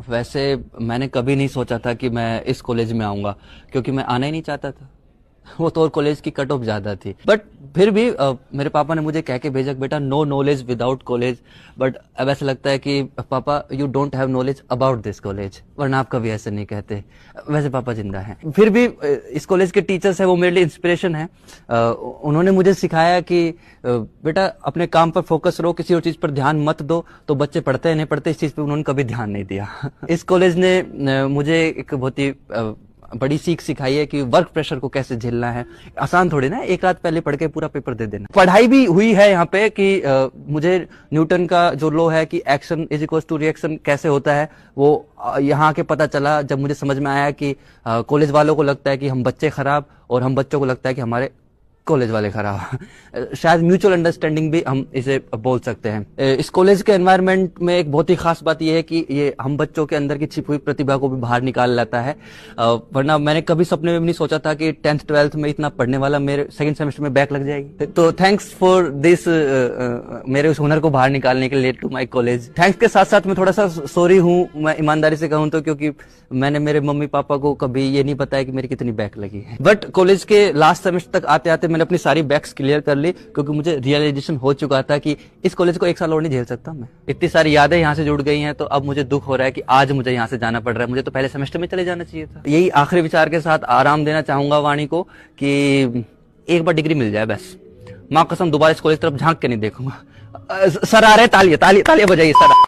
वैसे मैंने कभी नहीं सोचा था कि मैं इस कॉलेज में आऊंगा, क्योंकि मैं आना ही नहीं चाहता था। वो तो और कॉलेज की कट ऑफ ज्यादा थी, बट फिर भी मेरे पापा ने मुझे कह के भेजा कि बेटा no knowledge without college. But अब ऐसा लगता है कि पापा you don't have knowledge about this college, वरना आप कभी ऐसे नहीं कहते। वैसे पापा जिंदा हैं। फिर भी इस कॉलेज के टीचर्स है वो मेरे लिए इंस्पिरेशन है। उन्होंने मुझे सिखाया कि बेटा अपने काम पर फोकस रहो, किसी और चीज पर ध्यान मत दो। तो बच्चे पढ़ते हैं नहीं पढ़ते, इस चीज पे उन्होंने कभी ध्यान नहीं दिया। इस कॉलेज ने मुझे एक बहुत ही बड़ी सीख सिखाई है कि वर्क प्रेशर को कैसे झेलना है। आसान थोड़ी ना एक रात पहले पढ़ के पूरा पेपर दे देना। पढ़ाई भी हुई है यहाँ पे कि मुझे न्यूटन का जो लॉ है कि action is equal to reaction कैसे होता है, वो यहाँ के पता चला जब मुझे समझ में आया कि कॉलेज वालों को लगता है कि हम बच्चे खराब, और हम बच्चों को लगता है कि हमारे कॉलेज वाले खराब। शायद म्यूचुअल अंडरस्टैंडिंग भी हम इसे बोल सकते हैं। इस कॉलेज के एनवायरनमेंट में एक बहुत ही खास बात यह है कि ये हम बच्चों के अंदर की छिपी हुई प्रतिभा को भी बाहर निकाल लाता है। वरना मैंने कभी सपने में भी नहीं सोचा था कि 10th 12th में इतना पढ़ने वाला मेरे सेकंड सेमेस्टर में बैक लग जाएगी। तो थैंक्स फॉर दिस, मेरे उस हुनर को बाहर निकालने के लिए टू माई कॉलेज। थैंक्स के साथ साथ मैं थोड़ा सा सॉरी हूँ, मैं ईमानदारी से कहूँ तो, क्योंकि मैंने मेरे मम्मी पापा को कभी ये नहीं बताया कि मेरी कितनी बैक लगी है। बट कॉलेज के लास्ट सेमेस्टर तक आते आते मैंने अपनी सारी बैक्स क्लियर कर ली, क्योंकि मुझे रियलाइजेशन हो चुका था कि इस कॉलेज को एक साल और नहीं झेल सकता मैं। इतनी सारी यादें यहाँ से जुड़ गई हैं, तो अब मुझे दुख हो रहा है कि आज मुझे यहाँ से जाना पड़ रहा है। मुझे तो पहले सेमेस्टर में चले जाना चाहिए था। यही आखिरी विचार के साथ आराम देना चाहूंगा वाणी को कि एक बार डिग्री मिल जाए बस। माँ कसम दोबारा इस कॉलेज तरफ झांक के नहीं देखूंगा। सर आ रहे, तालियां तालियां तालियां बजाइए सर।